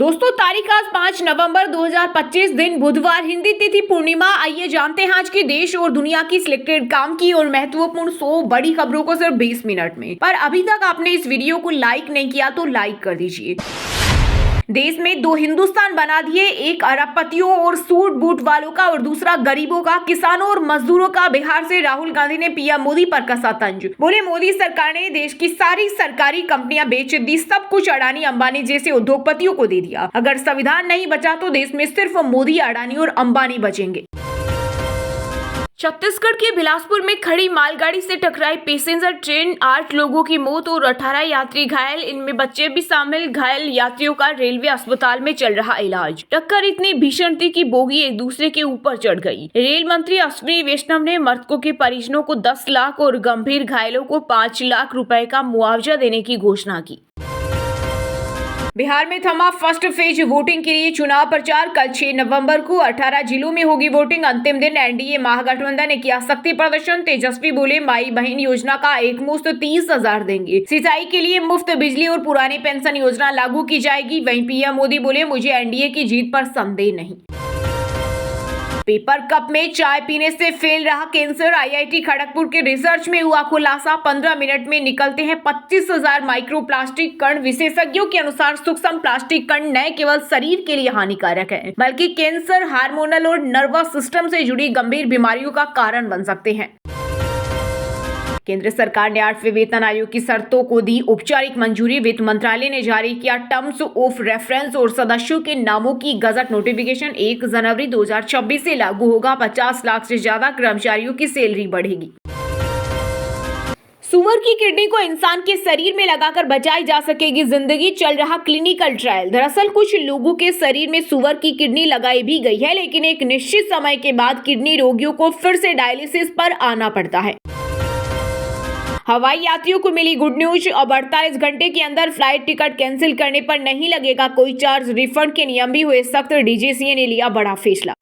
दोस्तों तारीख आज 5 नवंबर 2025 दिन बुधवार, हिंदी तिथि पूर्णिमा। आइए जानते हैं आज की देश और दुनिया की सिलेक्टेड काम की और महत्वपूर्ण 100 बड़ी खबरों को सिर्फ 20 मिनट में। पर अभी तक आपने इस वीडियो को लाइक नहीं किया तो लाइक कर दीजिए। देश में दो हिंदुस्तान बना दिए, एक अरबपतियों और सूट बूट वालों का और दूसरा गरीबों का, किसानों और मजदूरों का। बिहार से राहुल गांधी ने पीएम मोदी पर कसा तंज। बोले मोदी सरकार ने देश की सारी सरकारी कंपनियां बेच दी, सब कुछ अडानी अंबानी जैसे उद्योगपतियों को दे दिया। अगर संविधान नहीं बचा तो देश में सिर्फ मोदी, अडानी और अंबानी बचेंगे। छत्तीसगढ़ के बिलासपुर में खड़ी मालगाड़ी से टकराई पैसेंजर ट्रेन, 8 लोगों की मौत और 18 यात्री घायल, इनमें बच्चे भी शामिल। घायल यात्रियों का रेलवे अस्पताल में चल रहा इलाज। टक्कर इतनी भीषण थी कि बोगी एक दूसरे के ऊपर चढ़ गई। रेल मंत्री अश्विनी वैष्णव ने मृतकों के परिजनों को 10 लाख और गंभीर घायलों को 5 लाख रुपए का मुआवजा देने की घोषणा की। बिहार में थमा फर्स्ट फेज वोटिंग के लिए चुनाव प्रचार। कल 6 नवंबर को 18 जिलों में होगी वोटिंग। अंतिम दिन एनडीए महागठबंधन ने किया शक्ति प्रदर्शन। तेजस्वी बोले माई बहन योजना का एक मुश्त 30,000 देंगे। सिंचाई के लिए मुफ्त बिजली और पुरानी पेंशन योजना लागू की जाएगी। वहीं पीएम मोदी बोले मुझे एनडीए की जीत पर संदेह नहीं। पेपर कप में चाय पीने से फैल रहा कैंसर। आईआईटी खड़गपुर के रिसर्च में हुआ खुलासा। 15 मिनट में निकलते हैं 25,000 माइक्रोप्लास्टिक कण। विशेषज्ञों के अनुसार सूक्ष्म प्लास्टिक कण न केवल शरीर के लिए हानिकारक है, बल्कि कैंसर, हार्मोनल और नर्वस सिस्टम से जुड़ी गंभीर बीमारियों का कारण बन सकते हैं। केंद्र सरकार ने 8वें वेतन आयोग की शर्तों को दी औपचारिक मंजूरी। वित्त मंत्रालय ने जारी किया टर्म्स ऑफ रेफरेंस और सदस्यों के नामों की गजट नोटिफिकेशन। 1 जनवरी 2026 से लागू होगा। 50 लाख से ज्यादा कर्मचारियों की सैलरी बढ़ेगी। सुअर की किडनी को इंसान के शरीर में लगाकर बचाई जा सकेगी जिंदगी, चल रहा क्लिनिकल ट्रायल। दरअसल कुछ लोगों के शरीर में सुअर की किडनी लगाई भी गई है, लेकिन एक निश्चित समय के बाद किडनी रोगियों को फिर से डायलिसिस पर आना पड़ता है। हवाई यात्रियों को मिली गुड न्यूज। अब 48 घंटे के अंदर फ्लाइट टिकट कैंसिल करने पर नहीं लगेगा कोई चार्ज। रिफंड के नियम भी हुए सख्त। डीजीसीए ने लिया बड़ा फैसला।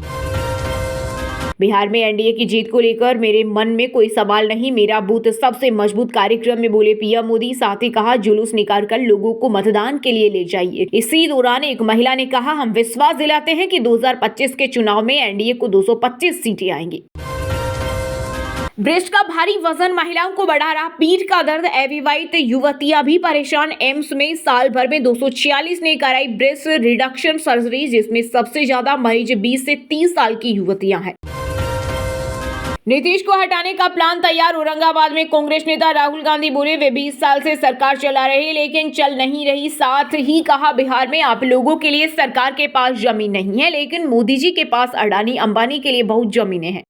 बिहार में एनडीए की जीत को लेकर मेरे मन में कोई सवाल नहीं, मेरा बूथ सबसे मजबूत। कार्यक्रम में बोले पीएम मोदी। साथ ही कहा जुलूस निकालकर लोगों को मतदान के लिए ले जाइए। इसी दौरान एक महिला ने कहा हम विश्वास दिलाते हैं कि 2025 के चुनाव में एनडीए को 225 सीटें आएंगी। ब्रेस्ट का भारी वजन महिलाओं को बढ़ा रहा पीठ का दर्द। अविवाहित युवतियां भी परेशान। एम्स में साल भर में 246 ने कराई ब्रेस्ट रिडक्शन सर्जरी, जिसमें सबसे ज्यादा मरीज 20 से 30 साल की युवतियां हैं। नीतीश को हटाने का प्लान तैयार। औरंगाबाद में कांग्रेस नेता राहुल गांधी बोले वे 20 साल से सरकार चला रहे लेकिन चल नहीं रही। साथ ही कहा बिहार में आप लोगों के लिए सरकार के पास जमीन नहीं है, लेकिन मोदी जी के पास अडानी अंबानी के लिए बहुत जमीनें हैं।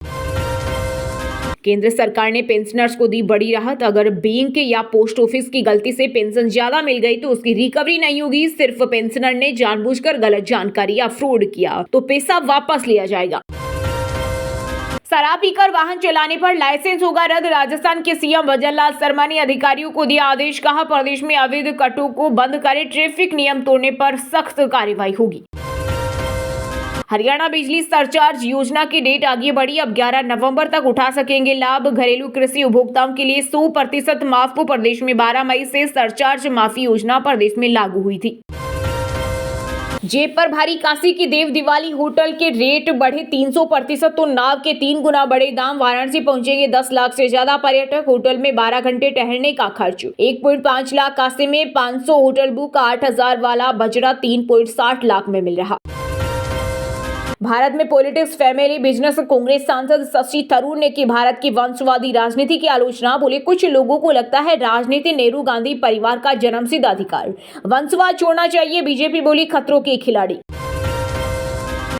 केंद्र सरकार ने पेंशनर्स को दी बड़ी राहत। अगर बैंक या पोस्ट ऑफिस की गलती से पेंशन ज्यादा मिल गई तो उसकी रिकवरी नहीं होगी। सिर्फ पेंशनर ने जानबूझकर गलत जानकारी या फ्रॉड किया तो पैसा वापस लिया जाएगा। शराब पीकर वाहन चलाने पर लाइसेंस होगा रद्द। राजस्थान के सीएम वजनलाल शर्मा ने अधिकारियों को दिया आदेश। कहा प्रदेश में अवैध कटो को बंद करे, ट्रैफिक नियम तोड़ने पर सख्त कार्रवाई होगी। हरियाणा बिजली सरचार्ज योजना की डेट आगे बढ़ी। अब 11 नवंबर तक उठा सकेंगे लाभ। घरेलू कृषि उपभोक्ताओं के लिए 100% माफ। प्रदेश में 12 मई से सरचार्ज माफी योजना प्रदेश में लागू हुई थी। जेब पर भारी काशी की देव दिवाली। होटल के रेट बढ़े 300% तो नाव के 3 गुना बढ़े दाम। वाराणसी पहुंचेंगे 10 लाख से ज्यादा पर्यटक। होटल में 12 घंटे ठहरने का खर्च 1.5 लाख। काशी में 500 होटल बुक। 8,000 वाला बजरा 3.60 लाख में मिल रहा। भारत में पॉलिटिक्स, फैमिली, बिजनेस। कांग्रेस सांसद शशि थरूर ने की भारत की वंशवादी राजनीति की आलोचना। बोले कुछ लोगों को लगता है राजनीति नेहरू गांधी परिवार का जन्मसिद्ध अधिकार, वंशवाद छोड़ना चाहिए। बीजेपी बोली खतरों के खिलाड़ी।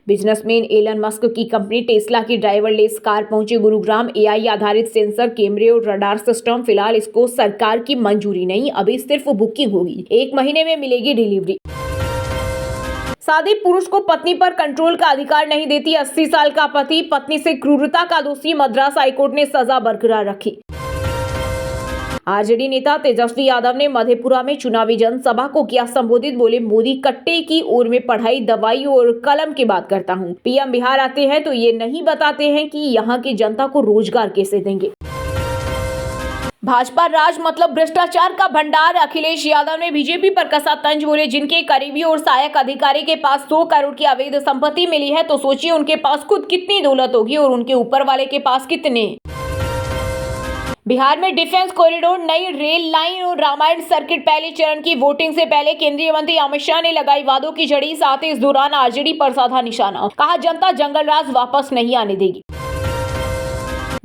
बिजनेसमैन एलन मस्क की कंपनी टेस्ला की ड्राइवरलेस कार पहुंची गुरुग्राम। एआई आधारित सेंसर, कैमरे और रडार सिस्टम। फिलहाल इसको सरकार की मंजूरी नहीं, अभी सिर्फ बुकिंग होगी। 1 महीने में मिलेगी डिलीवरी। शादी पुरुष को पत्नी पर कंट्रोल का अधिकार नहीं देती। 80 साल का पति पत्नी से क्रूरता का दोषी। मद्रास हाईकोर्ट ने सजा बरकरार रखी। आरजेडी नेता तेजस्वी यादव ने मधेपुरा में चुनावी जनसभा को किया संबोधित। बोले मोदी कट्टे की ओर में पढ़ाई, दवाई और कलम की बात करता हूं। पीएम बिहार आते हैं तो ये नहीं बताते हैं कि यहाँ की जनता को रोजगार कैसे देंगे। भाजपा राज मतलब भ्रष्टाचार का भंडार। अखिलेश यादव ने बीजेपी पर कसा तंज। बोले जिनके करीबी और सहायक अधिकारी के पास 100 करोड़ की अवैध संपत्ति मिली है तो सोचिए उनके पास खुद कितनी दौलत होगी और उनके ऊपर वाले के पास कितने। बिहार में डिफेंस कॉरिडोर, नई रेल लाइन और रामायण सर्किट पहले चरण की वोटिंग से पहले केंद्रीय मंत्री अमित शाह ने लगाई वादों की झड़ी। साथ ही इस दौरान आरजेडी पर साधा निशाना, कहा जनता जंगल राज वापस नहीं आने देगी।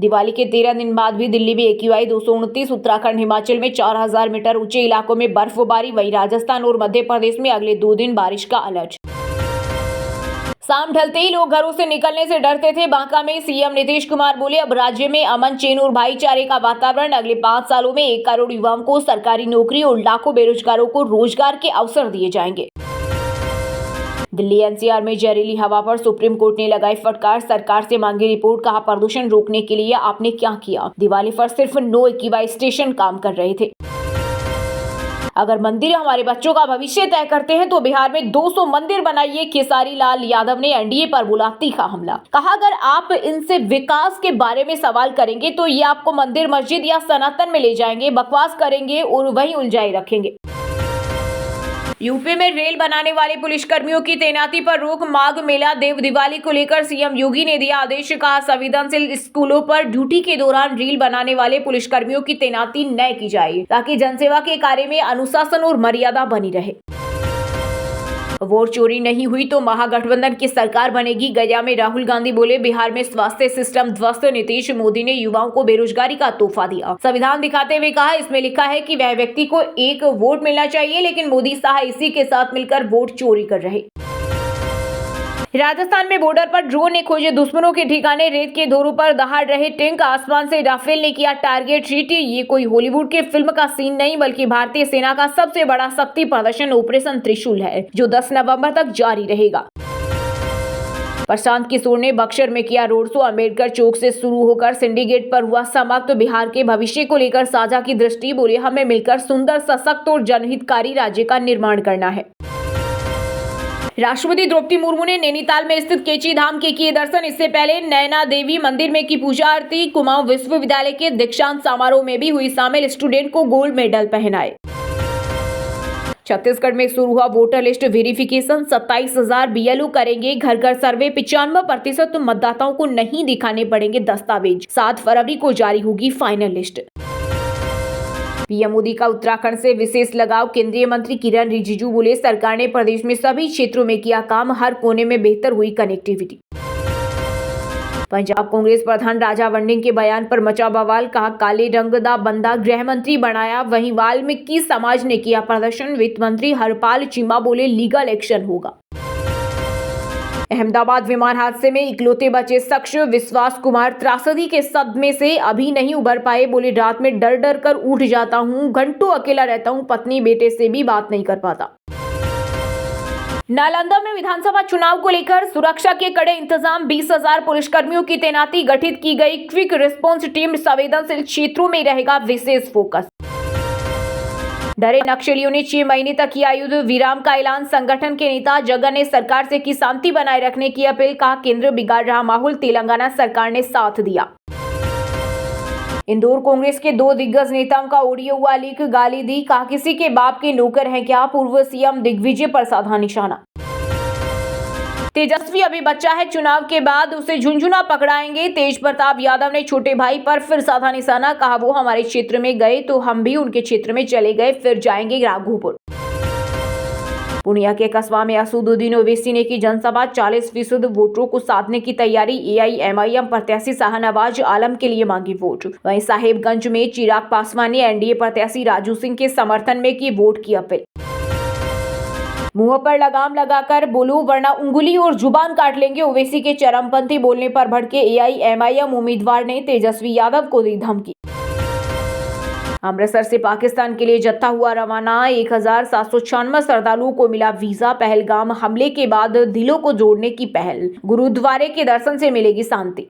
दिवाली के 13 दिन बाद भी दिल्ली में AQI 229, उत्तराखंड हिमाचल में 4000 मीटर ऊंचे इलाकों में बर्फबारी। वहीं राजस्थान और मध्य प्रदेश में अगले 2 दिन बारिश का अलर्ट। शाम ढलते ही लोग घरों से निकलने से डरते थे। बांका में सीएम नीतीश कुमार बोले अब राज्य में अमन, चैन और भाईचारे का वातावरण। अगले 5 सालों में 1 करोड़ युवाओं को सरकारी नौकरी और लाखों बेरोजगारों को रोजगार के अवसर दिए जाएंगे। दिल्ली NCR में जहरीली हवा पर सुप्रीम कोर्ट ने लगाई फटकार, सरकार से मांगी रिपोर्ट। कहा प्रदूषण रोकने के लिए आपने क्या किया। दिवाली पर सिर्फ 9 AQI स्टेशन काम कर रहे थे। अगर मंदिर हमारे बच्चों का भविष्य तय करते हैं तो बिहार में 200 मंदिर बनाइए। खेसारी लाल यादव ने एनडीए पर बोला तीखा हमला। कहा अगर आप इनसे विकास के बारे में सवाल करेंगे तो ये आपको मंदिर, मस्जिद या सनातन में ले जाएंगे, बकवास करेंगे और वहीं उलझाए रखेंगे। यूपी में रेल बनाने वाले पुलिसकर्मियों की तैनाती पर रोक। माघ मेला, देव दिवाली को लेकर सीएम योगी ने दिया आदेश। कहा संवेदनशील स्कूलों पर ड्यूटी के दौरान रेल बनाने वाले पुलिसकर्मियों की तैनाती न की जाए ताकि जनसेवा के कार्य में अनुशासन और मर्यादा बनी रहे। वोट चोरी नहीं हुई तो महागठबंधन की सरकार बनेगी। गया में राहुल गांधी बोले बिहार में स्वास्थ्य सिस्टम ध्वस्त। नीतीश मोदी ने युवाओं को बेरोजगारी का तोहफा दिया। संविधान दिखाते हुए कहा इसमें लिखा है कि वह व्यक्ति को 1 वोट मिलना चाहिए, लेकिन मोदी शाह इसी के साथ मिलकर वोट चोरी कर रहे। राजस्थान में बॉर्डर पर ड्रोन ने खोजे दुश्मनों के ठिकाने। रेत के धोरों पर दहाड़ रहे टैंक। आसमान से राफेल ने किया टारगेट हिट। ये कोई हॉलीवुड के फिल्म का सीन नहीं बल्कि भारतीय सेना का सबसे बड़ा शक्ति प्रदर्शन ऑपरेशन त्रिशूल है जो 10 नवंबर तक जारी रहेगा। प्रशांत किशोर ने बक्सर में किया रोड शो। अम्बेडकर चौक से शुरू होकर सिंडिकेट पर हुआ समाप्त। बिहार के भविष्य को लेकर साझा की दृष्टि। बोले हमें मिलकर सुंदर, सशक्त और जनहितकारी राज्य का निर्माण करना है। राष्ट्रपति द्रौपदी मुर्मू ने नैनीताल में स्थित केची धाम के किए दर्शन। इससे पहले नैना देवी मंदिर में की पूजा आरती। कुमाऊं विश्वविद्यालय के दीक्षांत समारोह में भी हुई शामिल। स्टूडेंट को गोल्ड मेडल पहनाए। छत्तीसगढ़ में शुरू हुआ वोटर लिस्ट वेरिफिकेशन। 27,000 BLO करेंगे घर घर सर्वे। 95% मतदाताओं को नहीं दिखाने पड़ेंगे दस्तावेज। 7 फरवरी को जारी होगी फाइनल लिस्ट। पीएम मोदी का उत्तराखंड से विशेष लगाव। केंद्रीय मंत्री किरण रिजिजू बोले सरकार ने प्रदेश में सभी क्षेत्रों में किया काम, हर कोने में बेहतर हुई कनेक्टिविटी। पंजाब कांग्रेस प्रधान राजा वड़िंग के बयान पर मचा बवाल। कहा काले रंग दा बंदा गृह मंत्री बनाया। वहीं वाल्मीकि समाज ने किया प्रदर्शन। वित्त मंत्री हरपाल चीमा बोले लीगल एक्शन होगा। अहमदाबाद विमान हादसे में इकलौते बचे शख्स विश्वास कुमार त्रासदी के सदमे से अभी नहीं उबर पाए। बोले रात में डर डर कर उठ जाता हूं, घंटों अकेला रहता हूं, पत्नी बेटे से भी बात नहीं कर पाता। नालंदा में विधानसभा चुनाव को लेकर सुरक्षा के कड़े इंतजाम। 20,000 पुलिसकर्मियों की तैनाती गठित की गई। क्विक रिस्पांस टीम, संवेदनशील क्षेत्रों में रहेगा विशेष फोकस। डरे नक्सलियों ने 6 महीने तक किया युद्ध विराम का ऐलान। संगठन के नेता जगन ने सरकार से की शांति बनाए रखने की अपील। कहा केंद्र बिगाड़ रहा माहौल, तेलंगाना सरकार ने साथ दिया। इंदौर कांग्रेस के 2 दिग्गज नेताओं का ऑडियो हुआ लीक। गाली दी। कहा किसी के बाप के नौकर हैं क्या। पूर्व सीएम दिग्विजय पर साधा निशाना। तेजस्वी अभी बच्चा है, चुनाव के बाद उसे झुंझुना पकड़ाएंगे। तेज प्रताप यादव ने छोटे भाई पर फिर साधा निशाना। कहा वो हमारे क्षेत्र में गए तो हम भी उनके क्षेत्र में चले गए, फिर जाएंगे राघोपुर। पूर्णिया के कस्बा में असदुद्दीन ओवैसी ने की जनसभा। 40% वोटरों को साधने की तैयारी। AIMIM प्रत्याशी शाहनवाज आलम के लिए मांगी वोट। वहीं साहेबगंज में चिराग पासवान ने एनडीए प्रत्याशी राजू सिंह के समर्थन में की वोट की अपील। मुंह पर लगाम लगाकर बोलो वरना उंगली और जुबान काट लेंगे। ओवैसी के चरमपंथी बोलने पर भड़के AIMIM उम्मीदवार ने तेजस्वी यादव को दी धमकी। अमृतसर से पाकिस्तान के लिए जत्था हुआ रवाना। 1796 श्रद्धालुओं को मिला वीजा। पहलगाम हमले के बाद दिलों को जोड़ने की पहल। गुरुद्वारे के दर्शन से मिलेगी शांति।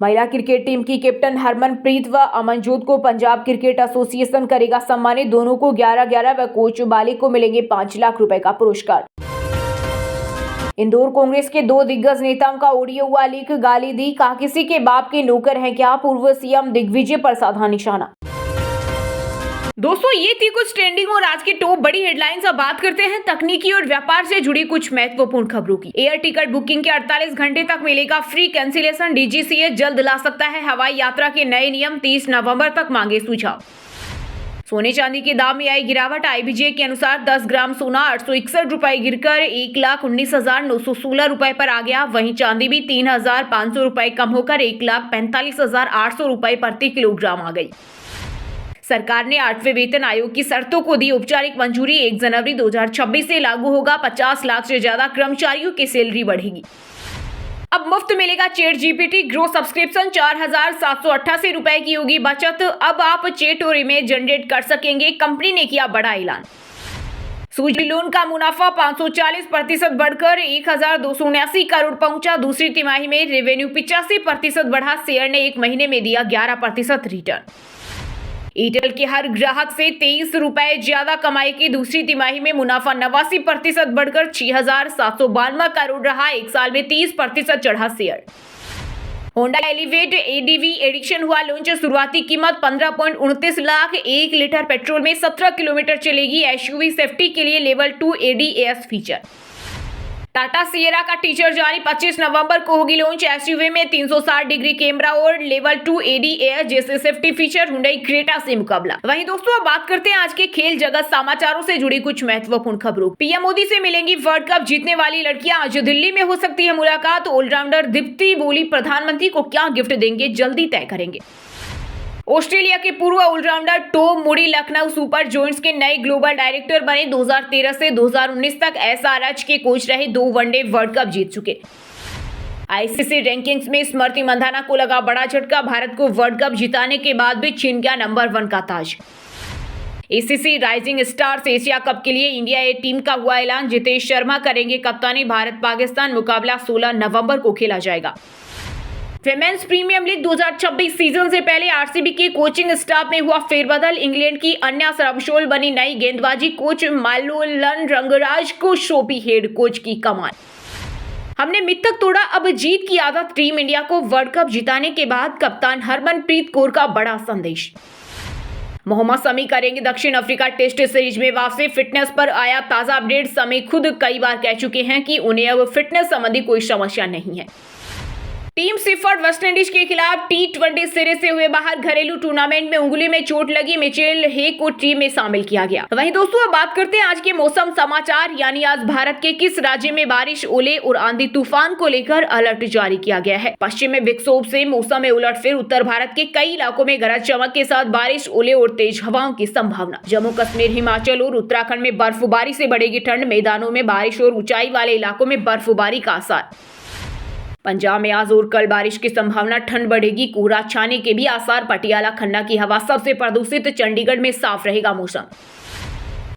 महिला क्रिकेट टीम की कैप्टन हरमनप्रीत व अमनजोत को पंजाब क्रिकेट एसोसिएशन करेगा सम्मानित। दोनों को 11-11 व कोच बाली को मिलेंगे 5 लाख रुपए का पुरस्कार। इंदौर कांग्रेस के 2 दिग्गज नेताओं का ऑडियो हुआ लीक, गाली दी, कहा किसी के बाप के नौकर हैं क्या, पूर्व सीएम दिग्विजय पर साधा निशाना। दोस्तों ये थी कुछ ट्रेंडिंग और आज की टॉप बड़ी हेडलाइंस। अब बात करते हैं तकनीकी और व्यापार से जुड़ी कुछ महत्वपूर्ण खबरों की। एयर टिकट बुकिंग के 48 घंटे तक मिलेगा फ्री कैंसिलेशन, डीजीसीए जल्द ला सकता है हवाई यात्रा के नए नियम, 30 नवंबर तक मांगे सुझाव। सोने चांदी के दाम में आई गिरावट, आईबीजे के अनुसार 10 ग्राम सोना 861 रुपए गिरकर 1,19,916 रुपए पर आ गया। वहीं चांदी भी 3,500 रुपए कम होकर 1,45,800 रुपए प्रति किलोग्राम आ गई। सरकार ने 8वें वेतन आयोग की शर्तों को दी औपचारिक मंजूरी, 1 जनवरी 2026 से लागू होगा। 50 लाख से ज्यादा कर्मचारियों की सैलरी बढ़ेगी। अब मुफ्त मिलेगा चैट जीपीटी ग्रो सब्सक्रिप्शन, 4,788 रुपए की होगी बचत। अब आप चैट और इमेज जनरेट कर सकेंगे, कंपनी ने किया बड़ा ऐलान। सूजी लोन का मुनाफा 540% बढ़कर 1,279 करोड़ पहुंचा। दूसरी तिमाही में रेवेन्यू 85% बढ़ा। शेयर ने एक महीने में दिया 11% रिटर्न। एयरटेल के हर ग्राहक से 23 रुपए ज्यादा कमाई की। दूसरी तिमाही में मुनाफा 89% बढ़कर 6,792 करोड़ रहा। एक साल में 30% चढ़ा share. Honda Elevate ADV edition हुआ लॉन्च, शुरुआती कीमत 15.29 लाख। 1 लीटर पेट्रोल में 17 किलोमीटर चलेगी। एसयूवी सेफ्टी के लिए level 2 ADS feature. Tata Sierra का टीजर जारी, 25 नवंबर को होगी लॉन्च। एसयूवी में 360 डिग्री कैमरा और लेवल 2 एडीएस जैसे सेफ्टी फीचर। हुंडई क्रेटा से मुकाबला। वहीं दोस्तों अब बात करते हैं आज के खेल जगत समाचारों से जुड़ी कुछ महत्वपूर्ण खबरों। पीएम मोदी से मिलेंगी वर्ल्ड कप जीतने वाली लड़कियां, आज दिल्ली में हो सकती है मुलाकात। ऑलराउंडर दीप्ति बोली प्रधानमंत्री को क्या गिफ्ट देंगे, जल्दी तय करेंगे। ऑस्ट्रेलिया के पूर्व allrounder Tom Moody Lucknow super giants के नए ग्लोबल डायरेक्टर बने। 2013 से 2019 तक एसआरएच के कोच रहे। 2 वनडे वर्ल्ड कप जीत चुके। आईसीसी रैंकिंग्स में स्मृति मंधाना को लगा बड़ा झटका। भारत को वर्ल्ड कप जिताने के बाद भी छीन गया नंबर 1 का ताज। ACC rising stars Asia cup के लिए इंडिया ए टीम का हुआ ऐलान। जितेश शर्मा करेंगे कप्तानी। भारत पाकिस्तान मुकाबला 16 नवंबर को खेला जाएगा। विमेंस प्रीमियर लीग 2026 सीजन से पहले आरसीबी के कोचिंग स्टाफ में हुआ फेरबदल। इंग्लैंड की अन्या सर्वशोल बनी नई गेंदबाजी कोच। मालोलन रंगराज को सौंपी हेड कोच की कमान। हमने मिथक तोड़ा, अब जीत की आदत। टीम इंडिया को वर्ल्ड कप जिताने के बाद कप्तान हरमनप्रीत कौर का बड़ा संदेश। मोहम्मद शमी करेंगे दक्षिण अफ्रीका टेस्ट सीरीज में वापसी। फिटनेस पर आया ताजा अपडेट। शमी खुद कई बार कह चुके हैं कि उन्हें अब फिटनेस संबंधी कोई समस्या नहीं है। टीम सिफर्ड वेस्टइंडीज के खिलाफ T20 सीरीज से हुए बाहर। घरेलू टूर्नामेंट में उंगली में चोट लगी। मिचेल हे को टीम में शामिल किया गया। वहीं दोस्तों अब बात करते हैं आज के मौसम समाचार, यानी आज भारत के किस राज्य में बारिश, ओले और आंधी तूफान को लेकर अलर्ट जारी किया गया है। पश्चिम में विक्षोभ से मौसम में उलटफेर। उत्तर भारत के कई इलाकों में गरज चमक के साथ बारिश, ओले और तेज हवाओं की संभावना। जम्मू कश्मीर, हिमाचल और उत्तराखंड में बर्फबारी से बढ़ेगी ठंड। मैदानों में बारिश और ऊंचाई वाले इलाकों में बर्फबारी का आसार। पंजाब में आज और कल बारिश की संभावना। ठंड बढ़ेगी, कोहरा छाने के भी आसार। पटियाला खन्ना की हवा सबसे प्रदूषित। चंडीगढ़ में साफ रहेगा मौसम।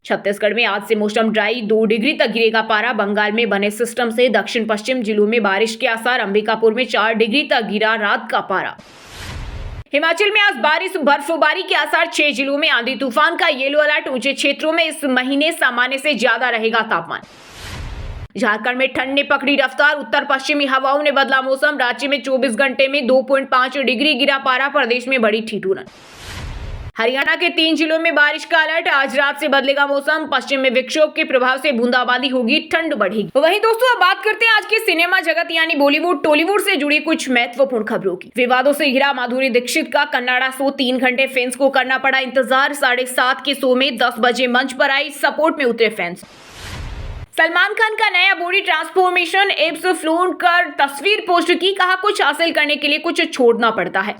छत्तीसगढ़ में आज से मौसम ड्राई, 2 डिग्री तक गिरेगा पारा। बंगाल में बने सिस्टम से दक्षिण पश्चिम जिलों में बारिश के आसार। अंबिकापुर में 4 डिग्री तक गिरा रात का पारा। हिमाचल में आज बारिश, बर्फबारी के आसार। 6 जिलों में आंधी तूफान का येलो अलर्ट। ऊंचे क्षेत्रों में इस महीने सामान्य से ज्यादा रहेगा तापमान। झारखंड में ठंड ने पकड़ी रफ्तार। उत्तर पश्चिमी हवाओं ने बदला मौसम। राज्य में 24 घंटे में 2.5 डिग्री गिरा पारा। प्रदेश में बड़ी ठिठुरन। हरियाणा के 3 जिलों में बारिश का अलर्ट। आज रात से बदलेगा मौसम। पश्चिम में विक्षोभ के प्रभाव से बूंदाबांदी होगी, ठंड बढ़ेगी। वहीं दोस्तों अब बात करते हैं आज के सिनेमा जगत यानी बॉलीवुड टॉलीवुड से जुड़ी कुछ महत्वपूर्ण खबरों की। विवादों से घिरा माधुरी दीक्षित का कन्नाडा शो। 3 घंटे फैंस को करना पड़ा इंतजार। 7:30 के शो में 10 बजे मंच पर आई। सपोर्ट में उतरे फैंस। सलमान खान का नया बॉडी ट्रांसफॉर्मेशन एप्स फ्लोन कर तस्वीर पोस्ट की। कहा कुछ हासिल करने के लिए कुछ छोड़ना पड़ता है।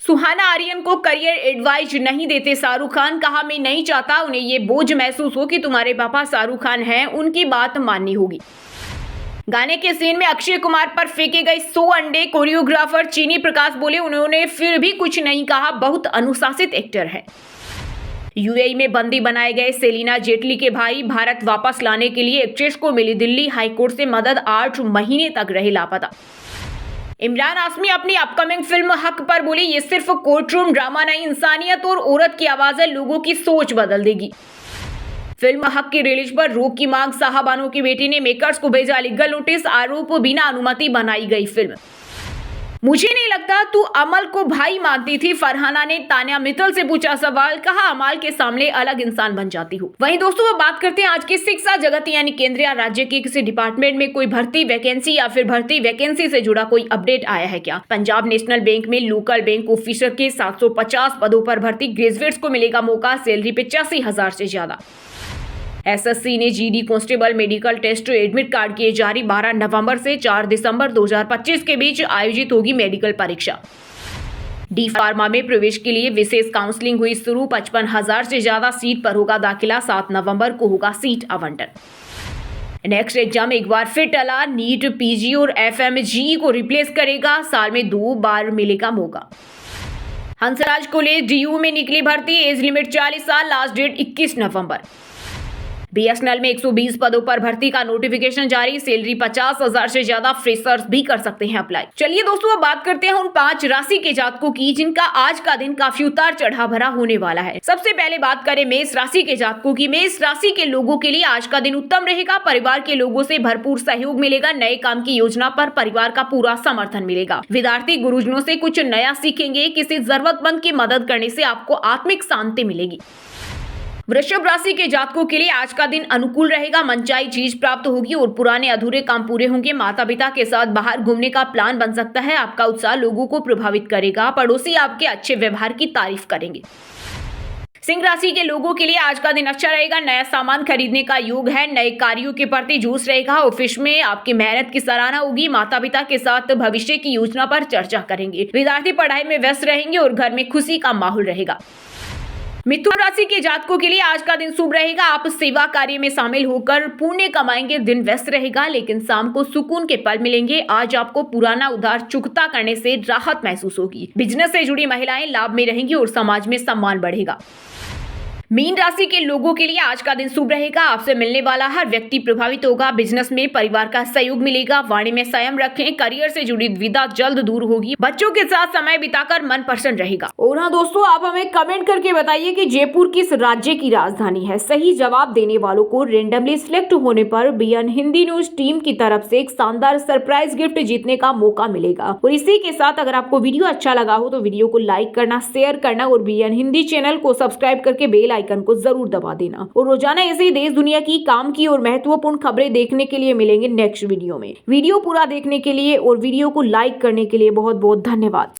सुहाना आर्यन को करियर एडवाइस नहीं देते शाहरुख खान। कहा मैं नहीं चाहता उन्हें ये बोझ महसूस हो कि तुम्हारे पापा शाहरुख खान हैं, उनकी बात माननी होगी। गाने के सीन में अक्षय कुमार पर फेंके गए 100 अंडे। कोरियोग्राफर चीनी प्रकाश बोले उन्होंने फिर भी कुछ नहीं कहा, बहुत अनुशासित एक्टर है। यूएई में बंदी बनाए गए सेलिना जेटली के भाई भारत वापस लाने के लिए एक्ट्रेस को मिली दिल्ली हाईकोर्ट से मदद। 8 महीने तक रहे लापता। इमरान हाशमी अपनी अपकमिंग फिल्म हक पर बोले ये सिर्फ कोर्ट रूम ड्रामा नहीं, इंसानियत और औरत की आवाजें लोगों की सोच बदल देगी। फिल्म हक की रिलीज पर रोक की मांग, शाहबानो की बेटी ने मेकर्स को भेजा लीगल नोटिस, आरोप बिना अनुमति बनाई गई फिल्म। मुझे नहीं लगता तू अमल को भाई मानती थी, फरहाना ने तान्या मित्तल से पूछा सवाल, कहा अमल के सामने अलग इंसान बन जाती हूँ। वहीं दोस्तों अब बात करते हैं आज की शिक्षा जगत यानी केंद्र या राज्य के किसी डिपार्टमेंट में कोई भर्ती वैकेंसी या फिर भर्ती वैकेंसी से जुड़ा कोई अपडेट आया है क्या। पंजाब नेशनल बैंक में लोकल बैंक ऑफिसर के 750 पदों पर भर्ती, ग्रेजुएट्स को मिलेगा मौका, सैलरी 85,000 से ज्यादा। एसएससी ने GD constable medical test admit card किए जारी, 12 नवंबर से 4 दिसंबर 2025 के बीच आयोजित होगी मेडिकल परीक्षा। डी फार्मा में प्रवेश के लिए विशेष काउंसलिंग हुई शुरू, 55,000 से ज्यादा सीट पर होगा दाखिला, 7 नवंबर को होगा सीट आवंटन। नेक्स्ट एग्जाम एक बार फिर टला, नीट पीजी और एफएमजी को रिप्लेस करेगा, साल में 2 बार मिलेगा मौका। हंसराज कॉलेज डीयू में निकली भर्ती, एज लिमिट 40 साल, लास्ट डेट 21 नवंबर। बीएसएनएल में 120 पदों पर भर्ती का नोटिफिकेशन जारी, सैलरी 50,000 से ज्यादा, फ्रेशर्स भी कर सकते हैं अप्लाई। चलिए दोस्तों अब बात करते हैं उन 5 राशि के जातकों की जिनका आज का दिन काफी उतार चढ़ाव भरा होने वाला है। सबसे पहले बात करें मेष राशि के जातकों की। मेष राशि के लोगों के लिए आज का दिन उत्तम रहेगा, परिवार के लोगों से भरपूर सहयोग मिलेगा, नए काम की योजना पर परिवार का पूरा समर्थन मिलेगा। विद्यार्थी गुरुजनों से कुछ नया सीखेंगे, किसी जरूरतमंद की मदद करने से आपको आत्मिक शांति मिलेगी। वृषभ राशि के जातकों के लिए आज का दिन अनुकूल रहेगा, मनचाही चीज प्राप्त होगी और पुराने अधूरे काम पूरे होंगे। माता पिता के साथ बाहर घूमने का प्लान बन सकता है, आपका उत्साह लोगों को प्रभावित करेगा, पड़ोसी आपके अच्छे व्यवहार की तारीफ करेंगे। सिंह राशि के लोगों के लिए आज का दिन अच्छा रहेगा, नया सामान खरीदने का योग है, नए कार्यों के प्रति जोश रहेगा, ऑफिस में आपकी मेहनत की सराहना होगी, माता पिता के साथ भविष्य की योजना पर चर्चा करेंगे। विद्यार्थी पढ़ाई में व्यस्त रहेंगे और घर में खुशी का माहौल रहेगा। मिथुन राशि के जातकों के लिए आज का दिन शुभ रहेगा, आप सेवा कार्य में शामिल होकर पुण्य कमाएंगे, दिन व्यस्त रहेगा लेकिन शाम को सुकून के पल मिलेंगे। आज आपको पुराना उधार चुकता करने से राहत महसूस होगी। बिजनेस से जुड़ी महिलाएं लाभ में रहेंगी और समाज में सम्मान बढ़ेगा। मीन राशि के लोगों के लिए आज का दिन शुभ रहेगा, आपसे मिलने वाला हर व्यक्ति प्रभावित होगा, बिजनेस में परिवार का सहयोग मिलेगा, वाणी में संयम रखें, करियर से जुड़ी दुविधा जल्द दूर होगी, बच्चों के साथ समय बिताकर मन प्रसन्न रहेगा। और हाँ दोस्तों, आप हमें कमेंट करके बताइए कि जयपुर किस राज्य की राजधानी है। सही जवाब देने वालों को रेंडमली सिलेक्ट होने पर बीएन हिंदी न्यूज टीम की तरफ से एक शानदार सरप्राइज गिफ्ट जीतने का मौका मिलेगा। और इसी के साथ अगर आपको वीडियो अच्छा लगा हो तो वीडियो को लाइक करना, शेयर करना और बीएन हिंदी चैनल को सब्सक्राइब करके बेल आइकन को जरूर दबा देना। और रोजाना ऐसे देश दुनिया की काम की और महत्वपूर्ण खबरें देखने के लिए मिलेंगे नेक्स्ट वीडियो में। वीडियो पूरा देखने के लिए और वीडियो को लाइक करने के लिए बहुत बहुत धन्यवाद।